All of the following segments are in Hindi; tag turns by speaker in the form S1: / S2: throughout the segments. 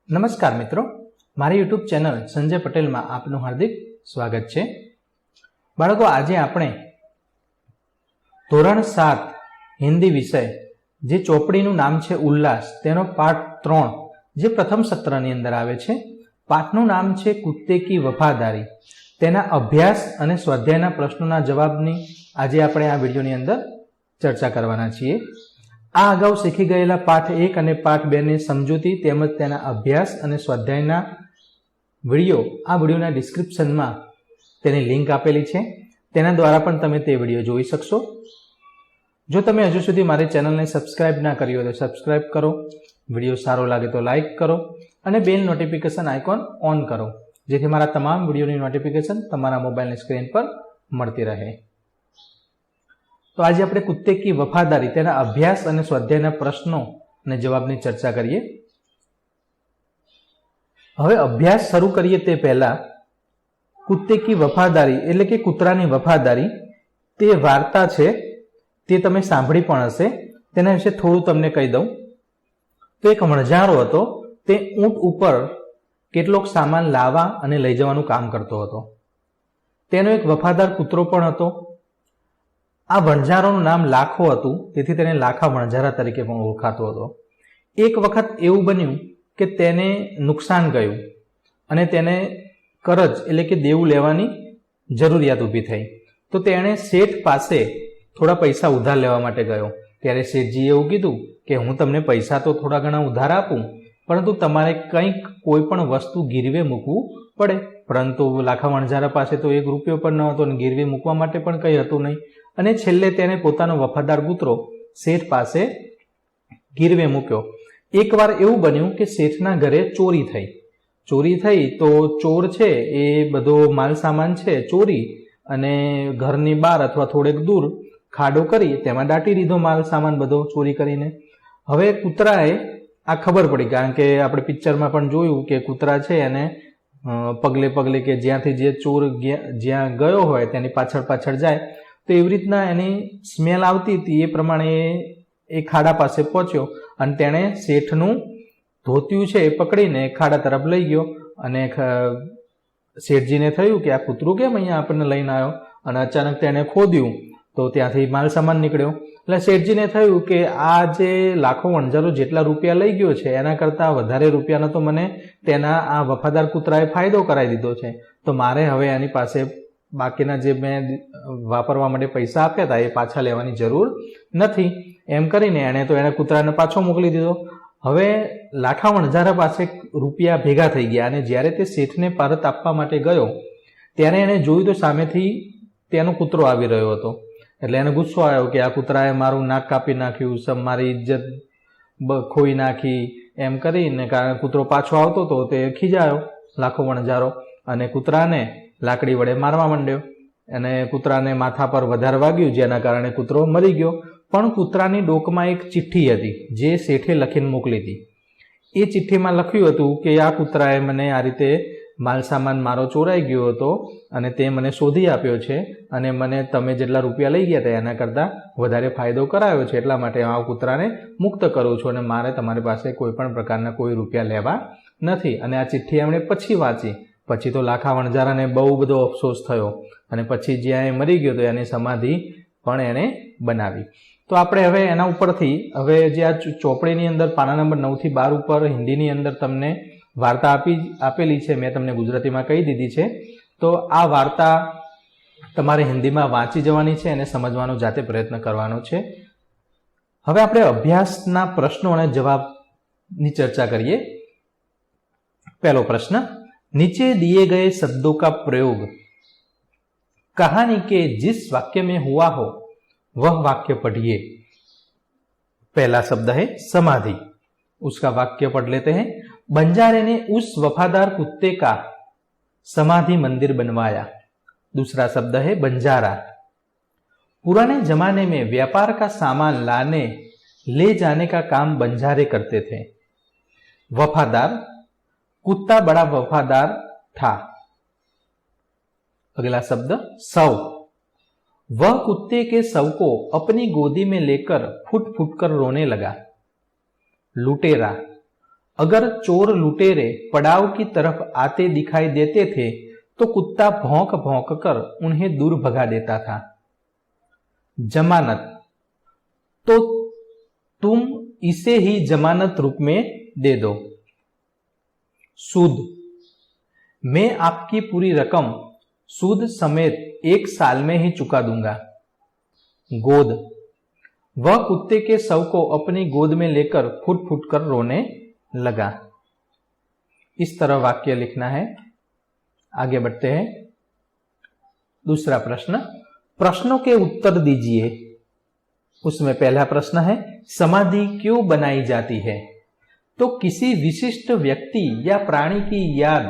S1: નમસ્કાર મિત્રો, મારી યુટ્યુબ ચેનલ સંજય પટેલમાં આપનું હાર્દિક સ્વાગત છે. બાળકો, આજે આપણે ધોરણ 7 હિન્દી વિષય જે ચોપડીનું નામ છે ઉલ્લાસ, તેનો પાઠ 3 જે પ્રથમ સત્રની અંદર આવે છે. પાઠનું નામ છે કુત્તે કી વફાદારી. તેના અભ્યાસ અને સ્વાધ્યાયના પ્રશ્નોના જવાબની આજે આપણે આ વિડીયોની અંદર ચર્ચા કરવાના છીએ. આ અગાઉ શીખી ગયેલા પાઠ 1 અને પાઠ 2 ની સમજૂતી તેમજ તેના અભ્યાસ અને સ્વાધ્યાયના વિડીયો આ વિડીયોના ડિસ્ક્રિપ્શનમાં તેની લિંક આપેલી છે. તેના દ્વારા પણ તમે તે વિડીયો જોઈ શકશો. જો તમે હજુ સુધી મારી ચેનલને સબસ્ક્રાઇબ ના કરી હોય તો સબસ્ક્રાઇબ કરો, વિડીયો સારો લાગે તો લાઇક કરો અને બેલ નોટિફિકેશન આઇકોન ઓન કરો, જેથી મારા તમામ વિડીયોની નોટિફિકેશન તમારા મોબાઈલની સ્ક્રીન પર મળતી રહે. તો આજે આપણે કુત્તે કી વફાદારી તેના અભ્યાસ અને સ્વાધ્યાયના પ્રશ્નો અને જવાબની ચર્ચા કરીએ. હવે અભ્યાસ શરૂ કરીએ તે પહેલા કુત્તે કી વફાદારી એટલે કે કૂતરાની વફાદારી તે વાર્તા છે, તે તમે સાંભળી પણ હશે. તેના વિશે થોડું તમને કહી દઉં તો એક વણઝારો હતો, તે ઊંટ ઉપર કેટલોક સામાન લાવવા અને લઈ જવાનું કામ કરતો હતો. તેનો એક વફાદાર કૂતરો પણ હતો. આ વણઝારોનું નામ લાખો હતું, તેથી તેને લાખા વણઝારા તરીકે પણ ઓળખાતો હતો. એક વખત એવું બન્યું કે તેને નુકસાન ગયું અને તેને કરજ એટલે કે દેવું લેવાની જરૂરિયાત ઊભી થઈ. તો તેણે શેઠ પાસે થોડા પૈસા ઉધાર લેવા માટે ગયો. ત્યારે શેઠજીએ એવું કીધું કે હું તમને પૈસા તો થોડા ઘણા ઉધાર આપું, પરંતુ તમારે કંઈક કોઈ પણ વસ્તુ ગીરવે મૂકવું પડે. પરંતુ લાખા વણઝારા પાસે તો 1 રૂપિયો પણ ન હતો અને ગીરવે મૂકવા માટે પણ કંઈ હતું નહીં. અને છેલ્લે તેને પોતાનો વફાદાર કૂતરો શેઠ પાસે ગીરવે મૂક્યો. એકવાર એવું બન્યું કે શેઠના ઘરે ચોરી થઈ તો ચોર છે એ બધો માલ સામાન છે ચોરી અને ઘરની બહાર અથવા થોડેક દૂર ખાડો કરી તેમાં દાટી દીધો માલ સામાન બધો ચોરી કરીને. હવે કૂતરાએ આ ખબર પડી, કારણ કે આપણે પિક્ચરમાં પણ જોયું કે કૂતરા છે એને પગલે પગલે કે જ્યાંથી જે ચોર જ્યાં ગયો હોય તેની પાછળ જાય, તો એવી રીતના એની સ્મેલ આવતી હતી. એ પ્રમાણે એ ખાડા પાસે પહોંચ્યો અને તેણે શેઠનું ધોતિયું છે એ પકડીને ખાડા તરફ લઈ ગયો. અને શેઠજીને થયું કે આ કૂતરું કેમ અહીંયા આપણને લઈને આવ્યો, અને અચાનક તેણે ખોદ્યું તો ત્યાંથી માલ સામાન નીકળ્યો. એટલે શેઠજીને થયું કે આ જે લાખો વણઝારો જેટલા રૂપિયા લઈ ગયો છે એના કરતાં વધારે રૂપિયાનો તો મને તેના આ વફાદાર કૂતરાએ ફાયદો કરાવી દીધો છે, તો મારે હવે એની પાસે બાકીના જે મેં વાપરવા માટે પૈસા આપ્યા હતા એ પાછા લેવાની જરૂર નથી. એમ કરીને એણે કૂતરાને પાછો મોકલી દીધો. હવે લાખા વણઝારા પાસે રૂપિયા ભેગા થઈ ગયા અને જ્યારે તે શેઠને પરત આપવા માટે ગયો ત્યારે એણે જોયું તો સામેથી તેનો કૂતરો આવી રહ્યો હતો. એટલે એને ગુસ્સો આવ્યો કે આ કૂતરાએ મારું નાક કાપી નાખ્યું, મારી ઇજ્જત ખોઈ નાખી. એમ કરીને કારણ કૂતરો પાછો આવતો હતો તે ખીજાયો લાખો વણઝારો અને કૂતરાને લાકડી વડે મારવા માંડ્યો અને કૂતરાને માથા પર વધારે વાગ્યું, જેના કારણે કૂતરો મરી ગયો. પણ કૂતરાની ડોકમાં એક ચિઠ્ઠી હતી જે શેઠે લખીને મોકલી હતી. એ ચિઠ્ઠીમાં લખ્યું હતું કે આ કૂતરાએ મને આ રીતે માલ સામાન મારો ચોરાઈ ગયો હતો અને તે મને શોધી આપ્યો છે અને મને તમે જેટલા રૂપિયા લઈ ગયા હતા એના કરતાં વધારે ફાયદો કરાવ્યો છે, એટલા માટે આ કૂતરાને મુક્ત કરું છું અને મારે તમારી પાસે કોઈ પણ પ્રકારના કોઈ રૂપિયા લેવા નથી. અને આ ચિઠ્ઠી એમણે પછી વાંચી. પછી તો લાખા વણઝારાને બહુ બધો અફસોસ થયો અને પછી જ્યાં એ મરી ગયો તો એની સમાધિ પણ એણે બનાવી. તો આપણે હવે એના ઉપરથી હવે જે આ ચોપડીની અંદર પાના નંબર 9 થી 12 ઉપર હિન્દીની અંદર તમને વાર્તા આપેલી છે, મેં તમને ગુજરાતીમાં કહી દીધી છે. તો આ વાર્તા તમારે હિન્દીમાં વાંચી જવાની છે અને સમજવાનો જાતે પ્રયત્ન કરવાનો છે. હવે આપણે અભ્યાસના પ્રશ્નો અને જવાબની ચર્ચા કરીએ. પહેલો પ્રશ્ન, नीचे दिए गए शब्दों का प्रयोग कहानी के जिस वाक्य में हुआ हो वह वाक्य पढ़िए. पहला शब्द है समाधि, उसका वाक्य पढ़ लेते हैं. बंजारे ने उस वफादार कुत्ते का समाधि मंदिर बनवाया. दूसरा शब्द है बंजारा. पुराने जमाने में व्यापार का सामान लाने ले जाने का काम बंजारे करते थे. वफादार, कुत्ता बड़ा वफादार था. अगला शब्द शव, वह कुत्ते के शव को अपनी गोदी में लेकर फुट फुट कर रोने लगा. लुटेरा, अगर चोर लुटेरे पड़ाव की तरफ आते दिखाई देते थे तो कुत्ता भौंक भौंक कर उन्हें दूर भगा देता था। जमानत, तो तुम इसे ही जमानत रूप में दे दो। सूद, मैं आपकी पूरी रकम सूद समेत 1 साल में ही चुका दूंगा। गोद, वह कुत्ते के शव को अपनी गोद में लेकर फुट फुट कर रोने लगा। इस तरह वाक्य लिखना है। आगे बढ़ते हैं। दूसरा प्रश्न, प्रश्नों के उत्तर दीजिए। उसमें पहला प्रश्न है, समाधि क्यों बनाई जाती है? तो किसी विशिष्ट व्यक्ति या प्राणी की याद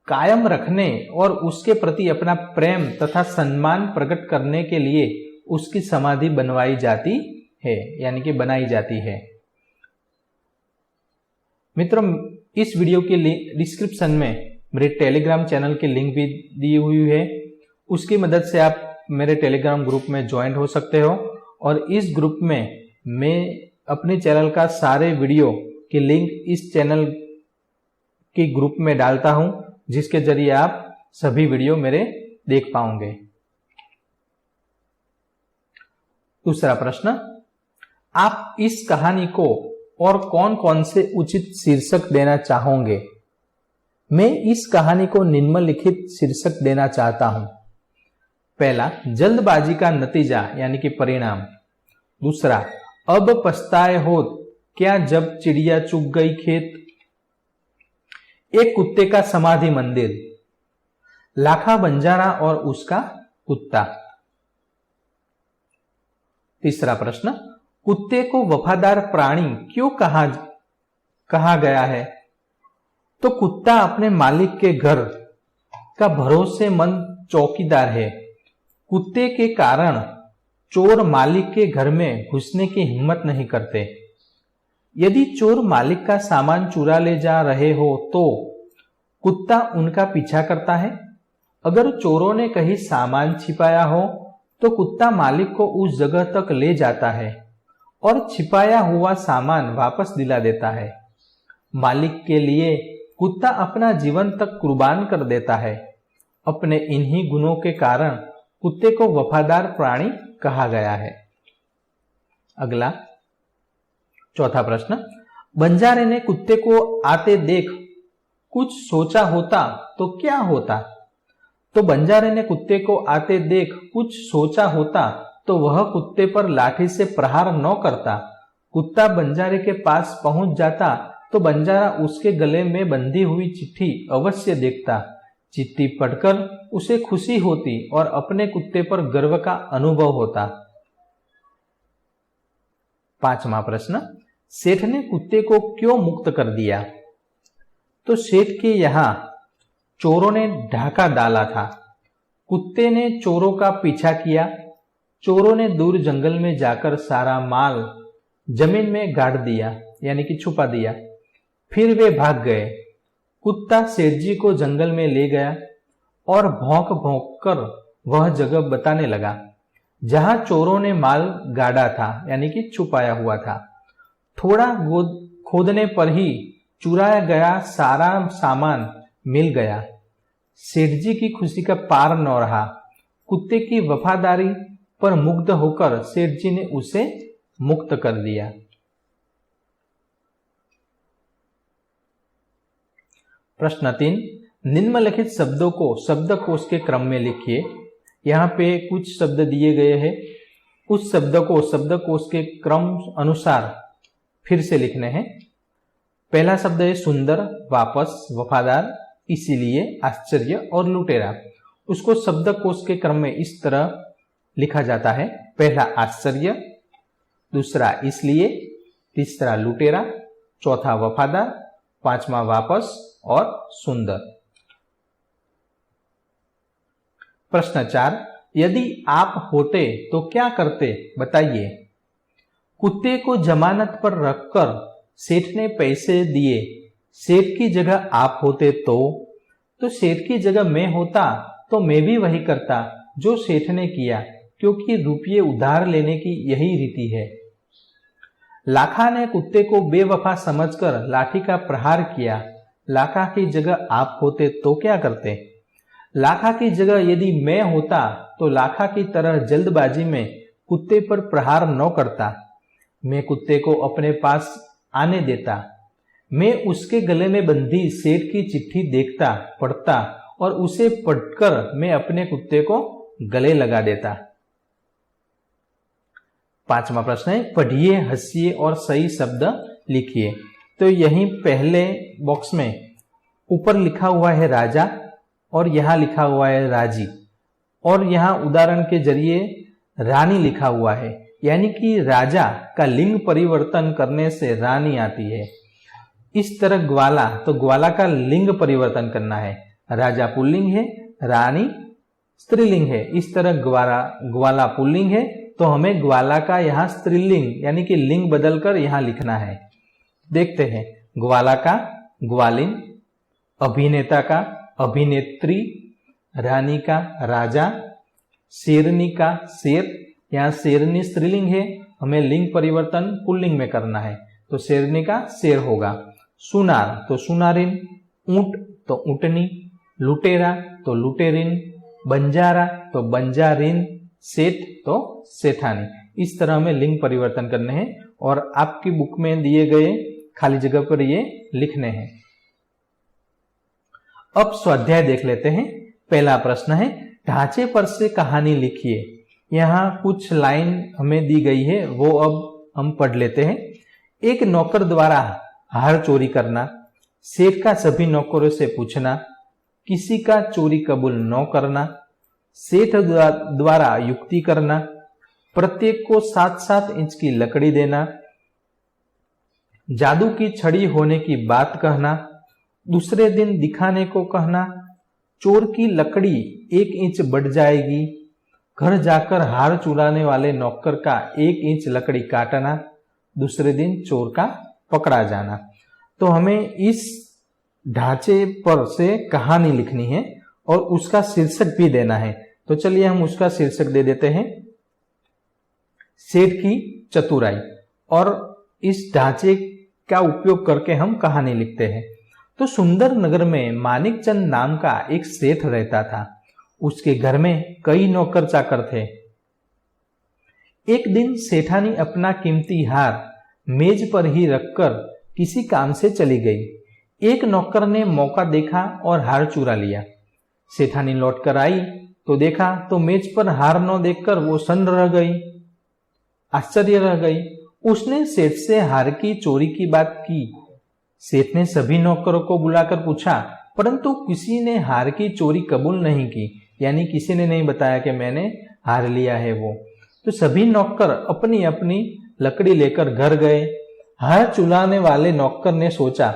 S1: कायम रखने और उसके प्रति अपना प्रेम तथा सम्मान प्रकट करने के लिए उसकी समाधि बनवाई जाती है, यानी कि बनाई जाती है। मित्रों, इस वीडियो के डिस्क्रिप्शन में मेरे टेलीग्राम चैनल की लिंक भी दी हुई है। उसकी मदद से आप मेरे टेलीग्राम ग्रुप में ज्वाइन हो सकते हो और इस ग्रुप में मैं अपने चैनल का सारे वीडियो की लिंक इस चैनल के ग्रुप में डालता हूं, जिसके जरिए आप सभी वीडियो मेरे देख पाओगे। दूसरा प्रश्न, आप इस कहानी को और कौन कौन से उचित शीर्षक देना चाहोगे? मैं इस कहानी को निम्नलिखित शीर्षक देना चाहता हूं। पहला, जल्दबाजी का नतीजा यानी कि परिणाम। दूसरा, अब पछताए हो क्या जब चिड़िया चुग गई खेत। एक कुत्ते का समाधि मंदिर। लाखा बंजारा और उसका कुत्ता। तीसरा प्रश्न, कुत्ते को वफादार प्राणी क्यों कहा गया है? तो कुत्ता अपने मालिक के घर का भरोसेमंद चौकीदार है। कुत्ते के कारण चोर मालिक के घर में घुसने की हिम्मत नहीं करते। यदि चोर मालिक का सामान चुरा ले जा रहे हो तो कुत्ता उनका पीछा करता है। अगर चोरों ने कहीं सामान छिपाया हो तो कुत्ता मालिक को उस जगह तक ले जाता है और छिपाया हुआ सामान वापस दिला देता है। मालिक के लिए कुत्ता अपना जीवन तक कुर्बान कर देता है। अपने इन्हीं गुणों के कारण कुत्ते को वफादार प्राणी कहा गया है। अगला चौथा प्रश्न, बंजारे ने कुत्ते को आते देख कुछ सोचा होता तो क्या होता? तो बंजारे ने कुत्ते को आते देख कुछ सोचा होता तो वह कुत्ते पर लाठी से प्रहार न करता। कुत्ता बंजारे के पास पहुंच जाता तो बंजारा उसके गले में बंधी हुई चिट्ठी अवश्य देखता। चिट्ठी पढ़कर उसे खुशी होती और अपने कुत्ते पर गर्व का अनुभव होता। पांचवा प्रश्न, सेठ ने कुत्ते को क्यों मुक्त कर दिया? तो सेठ के यहां चोरों ने ढाका डाला था। कुत्ते ने चोरों का पीछा किया। चोरों ने दूर जंगल में जाकर सारा माल जमीन में गाड़ दिया, यानी कि छुपा दिया। फिर वे भाग गए। कुत्ता सेठ जी को जंगल में ले गया और भौंक भौंक कर वह जगह बताने लगा जहां चोरों ने माल गाड़ा था, यानी कि छुपाया हुआ था। थोड़ा खोदने पर ही चुराया गया सारा सामान मिल गया। सेठ जी की खुशी का पार न रहा। कुत्ते की वफादारी पर मुग्ध होकर सेठ जी ने उसे मुक्त कर दिया। प्रश्न 3, निम्नलिखित शब्दों को शब्दकोश के क्रम में लिखिए। यहाँ पे कुछ शब्द दिए गए हैं, उस शब्द को शब्दकोश के क्रम अनुसार फिर से लिखने हैं। पहला शब्द है सुंदर, वापस, वफादार, इसीलिए, आश्चर्य और लुटेरा। उसको शब्दकोश के क्रम में इस तरह लिखा जाता है। पहला आश्चर्य, दूसरा इसलिए, तीसरा लुटेरा, चौथा वफादार, पांचवा वापस और सुंदर। प्रश्न 4, यदि आप होते तो क्या करते बताइए। कुत्ते को जमानत पर रखकर सेठ ने पैसे दिए। सेठ की जगह आप होते तो सेठ की जगह मैं होता तो मैं भी वही करता जो सेठ ने किया, क्योंकि रुपये उधार लेने की यही रीति है। लाखा ने कुत्ते को बेवफा समझकर लाठी का प्रहार किया। लाखा की जगह आप होते तो क्या करते? लाखा की जगह यदि मैं होता तो लाखा की तरह जल्दबाजी में कुत्ते पर प्रहार न करता। मैं कुत्ते को अपने पास आने देता। मैं उसके गले में बंधी सेठ की चिट्ठी देखता, पढ़ता और उसे पढ़कर मैं अपने कुत्ते को गले लगा देता। 5वां प्रश्न है, पढ़िए, हंसिए और सही शब्द लिखिए। तो यहीं पहले बॉक्स में ऊपर लिखा हुआ है राजा और यहां लिखा हुआ है राजी, और यहां उदाहरण के जरिए रानी लिखा हुआ है, यानी कि राजा का लिंग परिवर्तन करने से रानी आती है। इस तरह ग्वाला, तो ग्वाला का लिंग परिवर्तन करना है। राजा पुल्लिंग है, रानी स्त्रीलिंग है। इस तरह ग्वाला पुल्लिंग है तो हमें ग्वाला का यहाँ स्त्रीलिंग यानी कि लिंग बदलकर यहाँ लिखना है। देखते हैं, ग्वाला का ग्वालिन, अभिनेता का अभिनेत्री, रानी का राजा, शेरनी का शेर। यहाँ शेरनी स्त्रीलिंग है, हमें लिंग परिवर्तन पुल्लिंग में करना है, तो शेरनी का शेर होगा। सुनार तो सुनारिन, ऊंट तो ऊंटनी, लुटेरा तो लुटेरिन, बंजारा तो बंजारिन, सेठ तो सेठानी। इस तरह हमें लिंग परिवर्तन करने हैं और आपकी बुक में दिए गए खाली जगह पर ये लिखने हैं। अब स्वाध्याय देख लेते हैं। पहला प्रश्न है, ढांचे पर से कहानी लिखिए। यहाँ कुछ लाइन हमें दी गई है, वो अब हम पढ़ लेते हैं। एक नौकर द्वारा हार चोरी करना, सेठ का सभी नौकरों से पूछना, किसी का चोरी कबूल न करना, सेठ द्वारा युक्ति करना, प्रत्येक को 7-7 इंच की लकड़ी देना, जादू की छड़ी होने की बात कहना, दूसरे दिन दिखाने को कहना, चोर की लकड़ी 1 इंच बढ़ जाएगी, घर जाकर हार चुराने वाले नौकर का 1 इंच लकड़ी काटना, दूसरे दिन चोर का पकड़ा जाना। तो हमें इस ढांचे पर से कहानी लिखनी है और उसका शीर्षक भी देना है। तो चलिए हम उसका शीर्षक दे देते हैं, सेठ की चतुराई। और इस ढांचे का उपयोग करके हम कहानी लिखते हैं। तो सुंदर नगर में मानिकचंद नाम का एक सेठ रहता था। उसके घर में कई नौकर चाकर थे। एक दिन सेठानी अपना कीमती हार मेज पर ही रखकर किसी काम से चली गई। एक नौकर ने मौका देखा और हार चुरा लिया। सेठानी लौटकर आई तो देखा तो मेज पर हार न देखकर वो सन्न रह गई, आश्चर्य रह गई। उसने सेठ से हार की चोरी की बात की। सेठ ने सभी नौकरों को बुलाकर पूछा, परंतु किसी ने हार की चोरी कबूल नहीं की, यानी किसी ने नहीं बताया कि मैंने हार लिया है वो। तो सभी नौकर अपनी अपनी लकड़ी लेकर घर गए। हार चुराने वाले नौकर ने सोचा,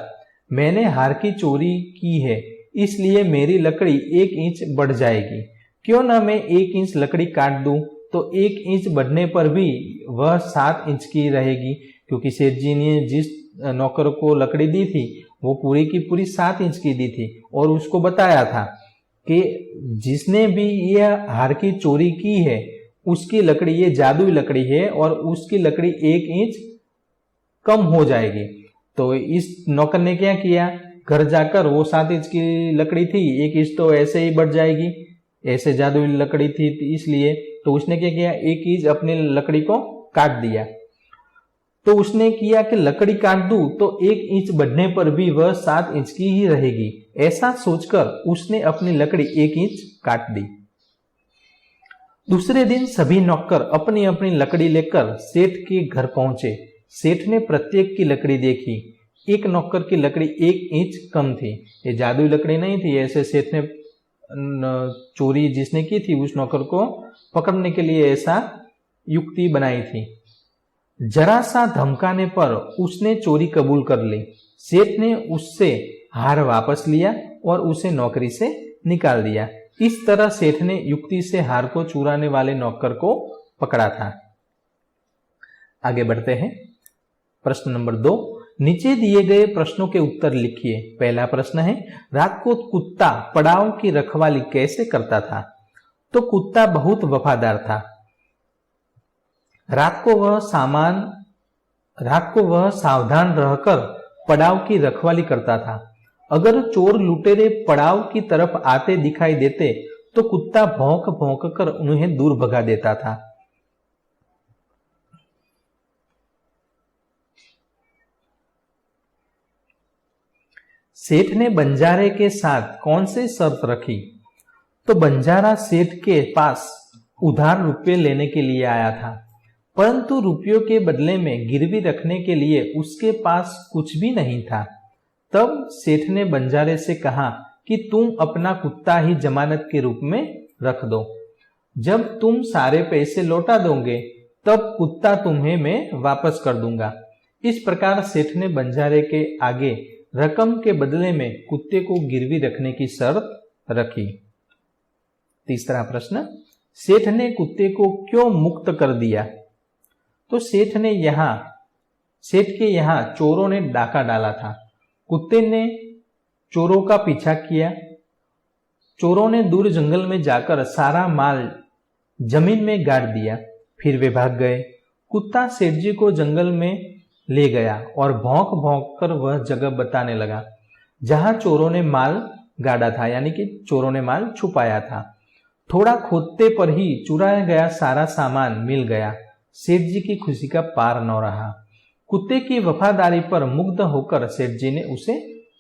S1: मैंने हार की चोरी की है, इसलिए मेरी लकड़ी 1 इंच बढ़ जाएगी। क्यों ना मैं 1 इंच लकड़ी काट दूं, तो 1 इंच बढ़ने पर भी वह 7 इंच की रहेगी, क्योंकि सेठ जी ने जिस नौकर को लकड़ी दी थी वो पूरी की पूरी 7 इंच की दी थी, और उसको बताया था कि जिसने भी यह हार की चोरी की है उसकी लकड़ी, ये जादुई लकड़ी है और उसकी लकड़ी 1 इंच कम हो जाएगी। तो इस नौकर ने क्या किया, घर जाकर वो 7 इंच की लकड़ी थी, 1 इंच तो ऐसे ही बढ़ जाएगी, ऐसे जादुई लकड़ी थी इसलिए। तो उसने क्या किया, 1 इंच अपनी लकड़ी को काट दिया। तो उसने किया कि लकड़ी काट दूं तो 1 इंच बढ़ने पर भी वह 7 इंच की ही रहेगी। ऐसा सोचकर उसने अपनी लकड़ी 1 इंच काट दी। दूसरे दिन सभी नौकर अपनी अपनी लकड़ी लेकर सेठ के घर पहुंचे। सेठ ने प्रत्येक की लकड़ी देखी। एक नौकर की लकड़ी 1 इंच कम थी। ये जादुई लकड़ी नहीं थी, ऐसे सेठ ने चोरी जिसने की थी उस नौकर को पकड़ने के लिए ऐसा युक्ति बनाई थी। जरा सा धमकाने पर उसने चोरी कबूल कर ली। सेठ ने उससे हार वापस लिया और उसे नौकरी से निकाल दिया। इस तरह सेठ ने युक्ति से हार को चुराने वाले नौकर को पकड़ा था। आगे बढ़ते हैं। प्रश्न नंबर 2, नीचे दिए गए प्रश्नों के उत्तर लिखिए। पहला प्रश्न है, रात को कुत्ता पड़ाव की रखवाली कैसे करता था? तो कुत्ता बहुत वफादार था। रात को वह सामान रात को वह सावधान रहकर पड़ाव की रखवाली करता था। अगर चोर लुटेरे पड़ाव की तरफ आते दिखाई देते तो कुत्ता भौंक भौंक कर उन्हें दूर भगा देता था। सेठ ने बंजारे के साथ कौन सी शर्त रखी? तो बंजारा सेठ के पास उधार रुपये लेने के लिए आया था, परंतु रुपयों के बदले में गिरवी रखने के लिए उसके पास कुछ भी नहीं था। तब सेठ ने बंजारे से कहा कि तुम अपना कुत्ता ही जमानत के रूप में रख दो। जब तुम सारे पैसे लौटा दोगे तब कुत्ता तुम्हें मैं वापस कर दूंगा। इस प्रकार सेठ ने बंजारे के आगे रकम के बदले में कुत्ते को गिरवी रखने की शर्त रखी। तीसरा प्रश्न, सेठ ने कुत्ते को क्यों मुक्त कर दिया? तो सेठ के यहाँ चोरों ने डाका डाला था। कुत्ते ने चोरों का पीछा किया। चोरों ने दूर जंगल में जाकर सारा माल जमीन में गाड़ दिया, फिर वे भाग गए। कुत्ता सेठ जी को जंगल में ले गया और भौंक भौंक कर वह जगह बताने लगा जहां चोरों ने माल गाड़ा था, यानी कि चोरों ने माल छुपाया था। थोड़ा खोदते पर ही चुराया गया सारा सामान मिल गया। सेठ जी की खुशी का पार न रहा। कुत्ते की वफादारी पर मुग्ध होकर सेठ जी ने उसे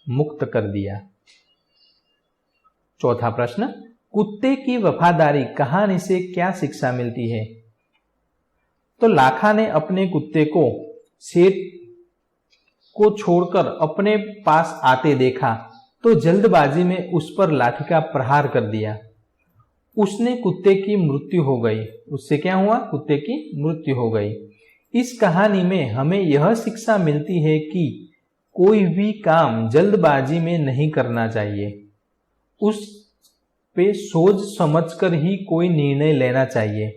S1: मुक्त कर दिया। चौथा प्रश्न, कुत्ते की वफादारी कहानी से क्या शिक्षा मिलती है? तो लाखा ने अपने कुत्ते को सेठ को छोड़कर अपने पास आते देखा तो जल्दबाजी में उस पर लाठी का प्रहार कर दिया। उसने कुत्ते की मृत्यु हो गई। उससे क्या हुआ? कुत्ते की मृत्यु हो गई। इस कहानी में हमें यह शिक्षा मिलती है कि कोई भी काम जल्दबाजी में नहीं करना चाहिए। उस पे सोच समझकर ही कोई निर्णय लेना चाहिए।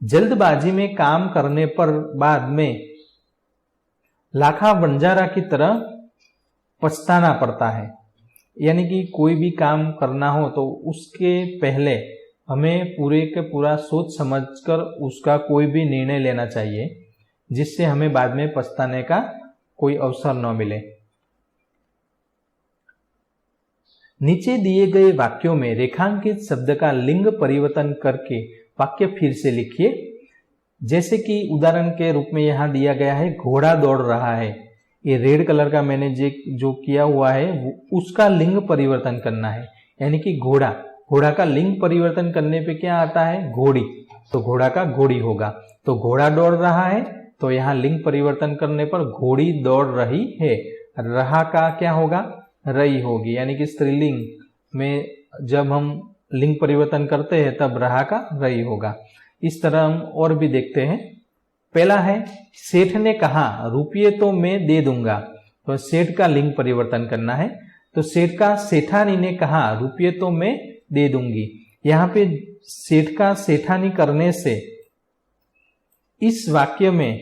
S1: जल्दबाजी में काम करने पर बाद में लाखा बंजारा की तरह पछताना पड़ता है। यानी कि कोई भी काम करना हो तो उसके पहले हमें पूरे के पूरा सोच समझकर उसका कोई भी निर्णय लेना चाहिए, जिससे हमें बाद में पछताने का कोई अवसर न मिले। नीचे दिए गए वाक्यों में रेखांकित शब्द का लिंग परिवर्तन करके वाक्य फिर से लिखिए। जैसे कि उदाहरण के रूप में यहाँ दिया गया है, घोड़ा दौड़ रहा है। ये रेड कलर का मैंने जो किया हुआ है उसका लिंग परिवर्तन करना है, यानी कि घोड़ा का लिंग परिवर्तन करने पे क्या आता है? घोड़ी। तो घोड़ा का घोड़ी होगा। तो घोड़ा दौड़ रहा है, तो यहाँ लिंग परिवर्तन करने पर घोड़ी दौड़ रही है। रहा का क्या होगा? रही होगी, यानी कि स्त्रीलिंग में जब हम लिंग परिवर्तन करते हैं तब रहा का रही होगा। इस तरह हम और भी देखते हैं। पहला है, सेठ ने कहा रुपये तो मैं दे दूंगा। तो सेठ का लिंग परिवर्तन करना है। तो सेठ का सेठानी ने कहा रुपये तो मैं दे दूंगी। यहाँ पे सेठ का सेठानी करने से इस वाक्य में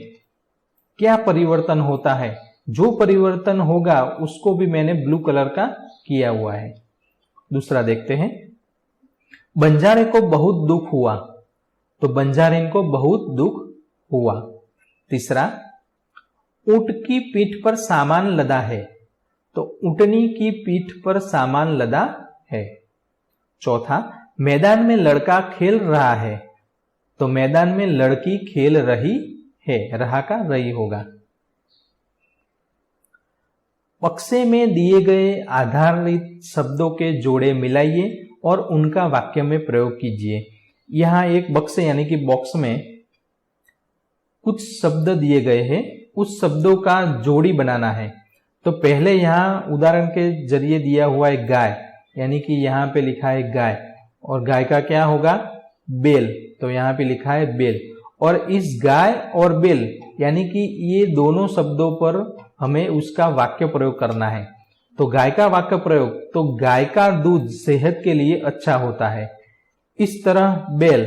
S1: क्या परिवर्तन होता है? जो परिवर्तन होगा उसको भी मैंने ब्लू कलर का किया हुआ है। दूसरा देखते हैं, बंजारे को बहुत दुख हुआ। तो बंजारे को बहुत दुख हुआ। तीसरा, ऊंट की पीठ पर सामान लदा है। तो ऊंटनी की पीठ पर सामान लदा है। चौथा, मैदान में लड़का खेल रहा है। तो मैदान में लड़की खेल रही है। रहा का रही होगा। बक्से में दिए गए आधारित शब्दों के जोड़े मिलाइए और उनका वाक्य में प्रयोग कीजिए। यहाँ एक बक्से यानी कि बॉक्स में कुछ शब्द दिए गए हैं, उस शब्दों का जोड़ी बनाना है। तो पहले यहाँ उदाहरण के जरिए दिया हुआ है गाय, यानी कि यहाँ पे लिखा है गाय, और गाय का क्या होगा? बेल। तो यहाँ पे लिखा है बेल। और इस गाय और बेल यानी कि ये दोनों शब्दों पर हमें उसका वाक्य प्रयोग करना है। तो गाय का वाक्य प्रयोग, तो गाय का दूध सेहत के लिए अच्छा होता है। इस तरह बेल,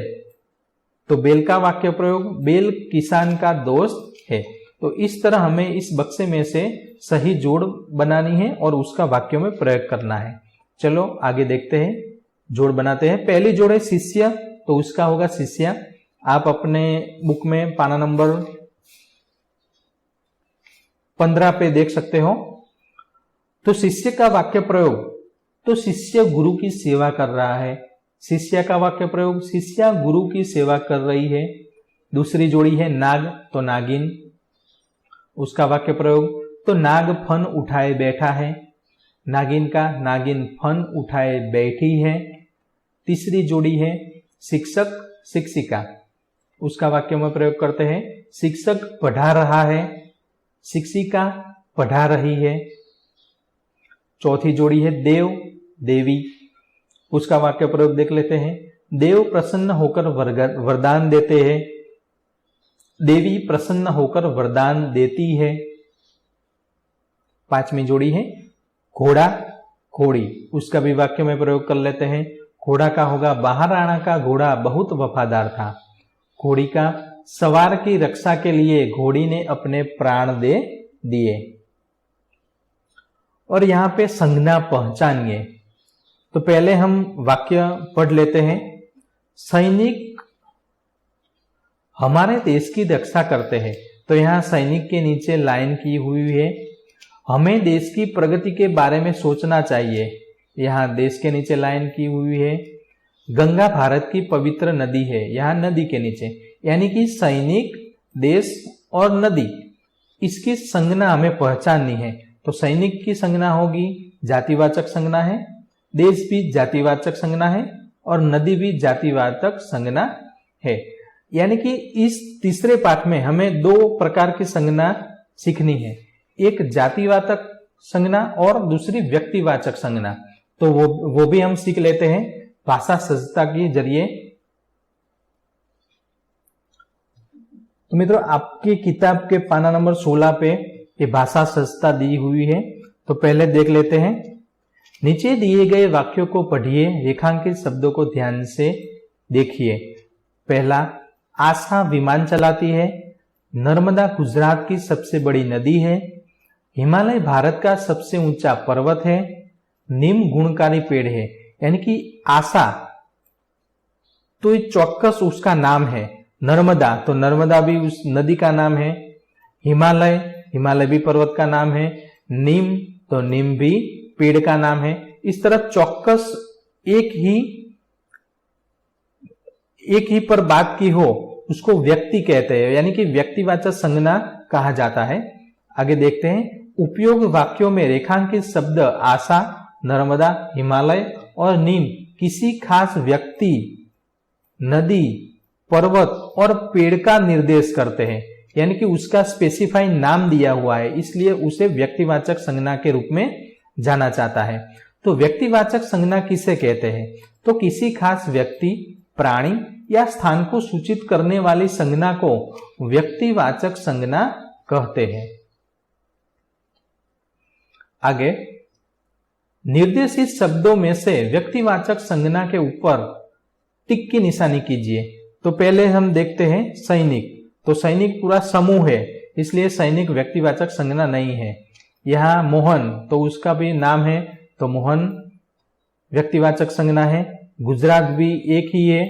S1: तो बेल का वाक्य प्रयोग, बेल किसान का दोस्त है। तो इस तरह हमें इस बक्से में से सही जोड़ बनानी है और उसका वाक्यों में प्रयोग करना है। चलो आगे देखते हैं, जोड़ बनाते हैं। पहली जोड़ है शिष्य, तो उसका होगा शिष्या। आप अपने बुक में पाना नंबर 15 पे देख सकते हो। तो शिष्य का वाक्य प्रयोग, तो शिष्य गुरु की सेवा कर रहा है। शिष्य का वाक्य प्रयोग, शिष्या गुरु की सेवा कर रही है। दूसरी जोड़ी है नाग, तो नागिन, उसका वाक्य प्रयोग, तो नाग फन उठाए बैठा है। नागिन का, नागिन फन उठाए बैठी है। तीसरी जोड़ी है शिक्षक शिक्षिका, उसका वाक्य में प्रयोग करते हैं, शिक्षक पढ़ा रहा है, शिक्षिका पढ़ा रही है। चौथी जोड़ी है देव देवी, उसका वाक्य प्रयोग देख लेते हैं, देव प्रसन्न होकर वरदान देते हैं, देवी प्रसन्न होकर वरदान देती है। पांचवी जोड़ी है घोड़ा घोड़ी, उसका भी वाक्य में प्रयोग कर लेते हैं। घोड़ा का होगा, महाराणा का घोड़ा बहुत वफादार था। घोड़ी का, सवार की रक्षा के लिए घोड़ी ने अपने प्राण दे दिए। और यहां पे संज्ञा पहचानिए, तो पहले हम वाक्य पढ़ लेते हैं। सैनिक हमारे देश की रक्षा करते हैं, तो यहां सैनिक के नीचे लाइन की हुई है। हमें देश की प्रगति के बारे में सोचना चाहिए, यहां देश के नीचे लाइन की हुई है। गंगा भारत की पवित्र नदी है, यहां नदी के नीचे, यानी कि सैनिक, देश और नदी, इसकी संज्ञा हमें पहचाननी है। तो सैनिक की संज्ञा होगी जातिवाचक संज्ञा है, देश भी जातिवाचक संज्ञा है और नदी भी जातिवाचक संज्ञा है। यानी कि इस तीसरे पाठ में हमें दो प्रकार की संज्ञा सीखनी है, एक जातिवाचक संज्ञा और दूसरी व्यक्तिवाचक संज्ञा। तो वो भी हम सीख लेते हैं भाषा सहजता के जरिए। तो मित्रों, आपकी किताब के पाना नंबर 16 पे ये भाषा सहजता दी हुई है, तो पहले देख लेते हैं। नीचे दिए गए वाक्यों को पढ़िए, रेखांकित शब्दों को ध्यान से देखिए। पहला, आशा विमान चलाती है। नर्मदा गुजरात की सबसे बड़ी नदी है। हिमालय भारत का सबसे ऊंचा पर्वत है। नीम गुणकारी पेड़ है। यानी कि आशा, तो ये चौक्कस उसका नाम है। नर्मदा, तो नर्मदा भी उस नदी का नाम है। हिमालय, हिमालय भी पर्वत का नाम है। नीम, तो नीम भी पेड़ का नाम है। इस तरह चौक्कस एक ही पर बात की हो उसको व्यक्ति कहते हैं, यानी कि व्यक्तिवाचक संज्ञा कहा जाता है। आगे देखते हैं। उपयोग वाक्यों में रेखांकित शब्द आशा, नर्मदा, हिमालय और नीम किसी खास व्यक्ति, नदी, पर्वत और पेड़ का निर्देश करते हैं, यानी कि उसका स्पेसिफाई नाम दिया हुआ है, इसलिए उसे व्यक्तिवाचक संज्ञा के रूप में जाना जाता है। तो व्यक्तिवाचक संज्ञा किसे कहते हैं? तो किसी खास व्यक्ति, प्राणी या स्थान को सूचित करने वाली संज्ञा को व्यक्तिवाचक संज्ञा कहते हैं। आगे, निर्देशित शब्दों में से व्यक्तिवाचक संज्ञा के ऊपर टिक की निशानी कीजिए। तो पहले हम देखते हैं सैनिक, तो सैनिक पूरा समूह है, इसलिए सैनिक व्यक्तिवाचक संज्ञा नहीं है। यहाँ मोहन, तो उसका भी नाम है, तो मोहन व्यक्तिवाचक संज्ञा है। गुजरात भी एक ही है,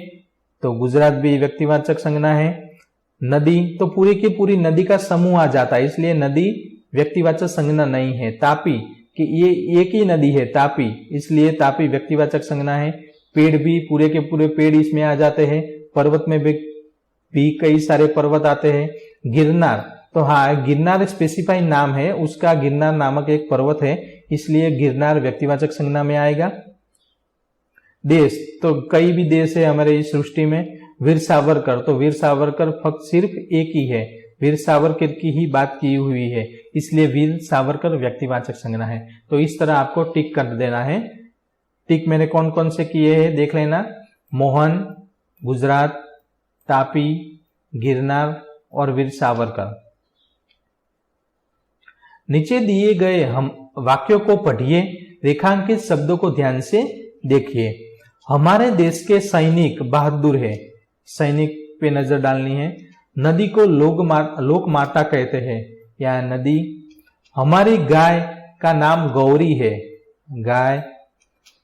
S1: तो गुजरात भी व्यक्तिवाचक संज्ञा है। नदी, तो पूरी की पूरी नदी का समूह आ जाता है, इसलिए नदी व्यक्तिवाचक संज्ञा नहीं है। तापी, कि ये एक ही नदी है तापी, इसलिए तापी व्यक्तिवाचक संज्ञा है। पेड़ भी पूरे के पूरे पेड़ इसमें आ जाते हैं। पर्वत में भी कई सारे पर्वत आते हैं। गिरनार, तो हाँ, गिरनार स्पेसिफाई नाम है, उसका गिरनार नामक एक पर्वत है, इसलिए गिरनार व्यक्तिवाचक संज्ञा में आएगा। देश, तो कई भी देश है हमारे इस सृष्टि में। वीर सावरकर, तो वीर सावरकर फक्त सिर्फ एक ही है, वीर सावरकर की ही बात की हुई है, इसलिए वीर सावरकर व्यक्तिवाचक संज्ञा है। तो इस तरह आपको टिक कर देना है। टिक मैंने कौन कौन से किए हैं देख लेना। मोहन, गुजरात, तापी, गिरनार और वीर सावरकर। नीचे दिए गए हम वाक्यों को पढ़िए, रेखांकित शब्दों को ध्यान से देखिए। हमारे देश के सैनिक बहादुर है, सैनिक पे नजर डालनी है। नदी को लोक माता कहते हैं, या नदी। हमारी गाय का नाम गौरी है, गाय।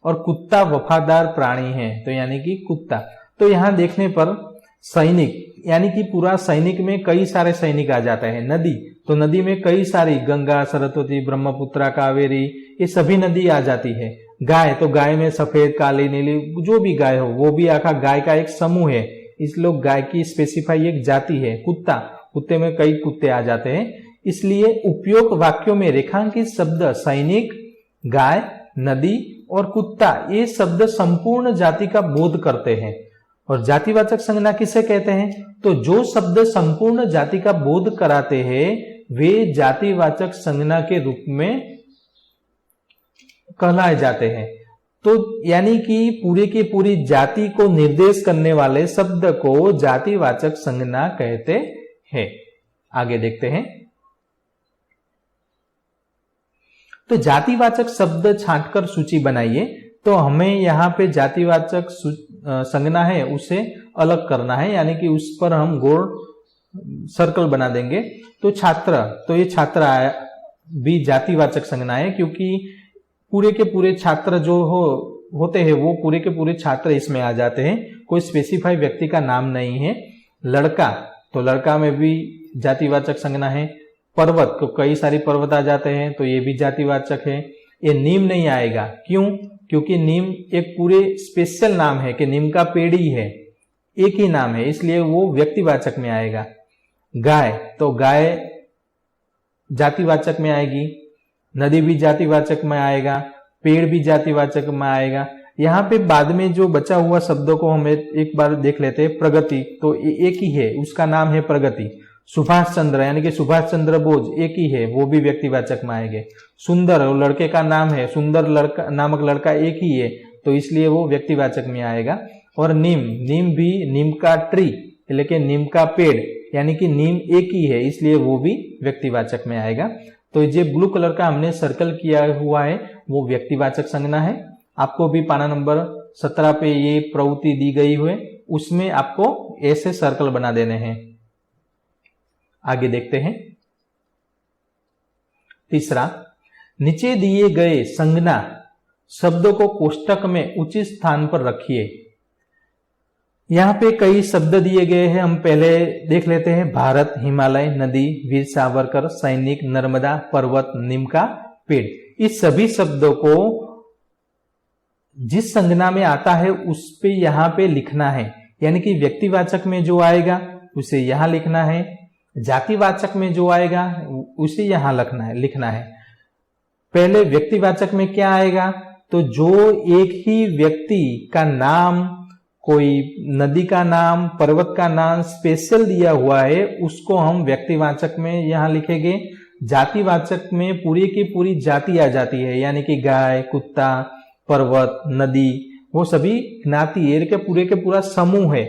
S1: और कुत्ता वफादार प्राणी है, तो यानी कि कुत्ता। तो यहां देखने पर सैनिक यानी कि पूरा सैनिक में कई सारे सैनिक आ जाते हैं। नदी तो नदी में कई सारी, गंगा, सरस्वती, ब्रह्मपुत्रा, कावेरी, ये सभी नदी आ जाती है। गाय तो गाय में सफेद, काली, नीली जो भी गाय हो वो भी आखा गाय का एक समूह है, इसलिए गाय की स्पेसिफाई एक जाति है। कुत्ता, कुत्ते में कई कुत्ते आ जाते हैं, इसलिए उपयोग वाक्यों में रेखांकित शब्द सैनिक, गाय, नदी और कुत्ता, ये शब्द संपूर्ण जाति का बोध करते हैं। और जातिवाचक संज्ञा किसे कहते हैं? तो जो शब्द संपूर्ण जाति का बोध कराते हैं वे जातिवाचक संज्ञा के रूप में कहलाए जाते हैं। तो यानी कि पूरे की पूरी जाति को निर्देश करने वाले शब्द को जातिवाचक संज्ञा कहते हैं। आगे देखते हैं। तो जातिवाचक शब्द छांटकर सूची बनाइए। तो हमें यहाँ पे जातिवाचक संज्ञा है उसे अलग करना है, यानी कि उस पर हम गोल सर्कल बना देंगे। तो छात्र, तो ये छात्र भी जातिवाचक संज्ञा है, क्योंकि पूरे के पूरे छात्र जो होते हैं वो पूरे के पूरे छात्र इसमें आ जाते हैं, कोई स्पेसिफाई व्यक्ति का नाम नहीं है। लड़का, तो लड़का में भी जातिवाचक संज्ञा है। पर्वत, तो कई सारी पर्वत आ जाते हैं, तो ये भी जातिवाचक है। ये नीम नहीं आएगा, क्यों? क्योंकि नीम एक पूरे स्पेशल नाम है कि नीम का पेड़ ही है, एक ही नाम है, इसलिए वो व्यक्तिवाचक में आएगा। गाय, तो गाय जातिवाचक में आएगी। नदी भी जातिवाचक में आएगा, पेड़ भी जातिवाचक में आएगा। यहाँ पे बाद में जो बचा हुआ शब्दों को हम एक बार देख लेते हैं। प्रगति, तो एक ही है, उसका नाम है प्रगति। सुभाष चंद्र, यानी कि सुभाष चंद्र बोस, एक ही है, वो भी व्यक्तिवाचक में आएंगे। सुंदर, वो लड़के का नाम है, सुंदर लड़का नामक लड़का एक ही है, तो इसलिए वो व्यक्तिवाचक में आएगा। और नीम, नीम भी नीम का ट्री, लेकिन नीम का पेड़, यानी कि नीम एक ही है, इसलिए वो भी व्यक्तिवाचक में आएगा। तो ये ब्लू कलर का हमने सर्कल किया हुआ है वो व्यक्तिवाचक संज्ञा है। आपको भी पाना नंबर 17 पे ये प्रवृत्ति दी गई है, उसमें आपको ऐसे सर्कल बना देने हैं। आगे देखते हैं। तीसरा, नीचे दिए गए संज्ञा शब्दों को कोष्टक में उचित स्थान पर रखिए। यहां पे कई शब्द दिए गए हैं, हम पहले देख लेते हैं। भारत, हिमालय, नदी, वीर सावरकर, सैनिक, नर्मदा, पर्वत, नीम का पेड़। इस सभी शब्दों को जिस संज्ञा में आता है उस पे यहां पे लिखना है, यानी कि व्यक्तिवाचक में जो आएगा उसे यहां लिखना है, जातिवाचक में जो आएगा उसे यहां लिखना है। पहले व्यक्तिवाचक में क्या आएगा? तो जो एक ही व्यक्ति का नाम, कोई नदी का नाम, पर्वत का नाम स्पेशल दिया हुआ है, उसको हम व्यक्तिवाचक में यहां लिखेंगे। जातिवाचक में पूरी की पूरी जाति आ जाती है, यानी कि गाय, कुत्ता, पर्वत, नदी, वो सभी ज्ञाति के पूरा समूह है,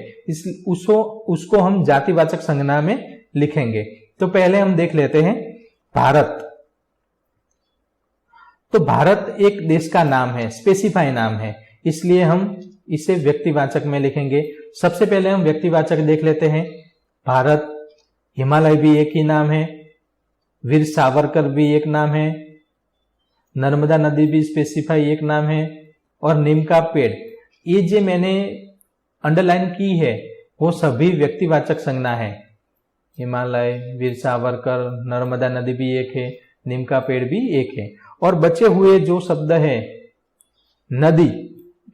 S1: उसको हम जातिवाचक संज्ञा में लिखेंगे। तो पहले हम देख लेते हैं भारत। तो भारत एक देश का नाम है, स्पेसिफाई नाम है, इसलिए हम इसे व्यक्तिवाचक में लिखेंगे। सबसे पहले हम व्यक्तिवाचक देख लेते हैं। भारत, हिमालय भी एक ही नाम है, वीर सावरकर भी एक नाम है, नर्मदा नदी भी स्पेसिफाई एक नाम है, और नीम का पेड़, ये जो मैंने अंडरलाइन की है वो सभी व्यक्तिवाचक संज्ञा है। हिमालय, वीर सावरकर, नर्मदा नदी भी एक है, नीम का पेड़ भी एक है। और बचे हुए जो शब्द है, नदी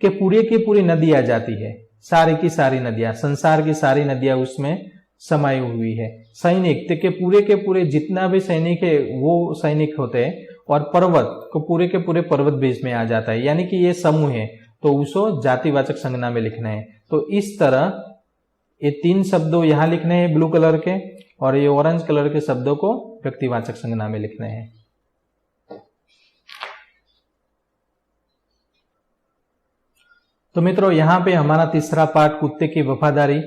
S1: के पूरे की पूरी नदी आ जाती है, सारी की सारी नदियां, संसार की सारी नदियां उसमें समाई हुई है। सैनिक के पूरे जितना भी सैनिक है वो सैनिक होते हैं। और पर्वत को पूरे के पूरे पर्वत भी इसमें आ जाता है, यानी कि ये समूह है, तो उसको जातिवाचक संज्ञा में लिखना है। तो इस तरह ये तीन शब्दों यहां लिखने हैं ब्लू कलर के, और ये ऑरेंज कलर के शब्दों को व्यक्तिवाचक संज्ञा में लिखने हैं। तो मित्रों, यहाँ पे हमारा तीसरा पाठ कुत्ते की वफादारी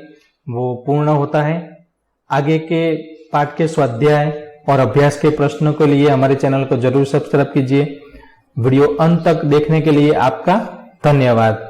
S1: वो पूर्ण होता है। आगे के पाठ के स्वाध्याय और अभ्यास के प्रश्नों के लिए हमारे चैनल को जरूर सब्सक्राइब कीजिए। वीडियो अंत तक देखने के लिए आपका धन्यवाद।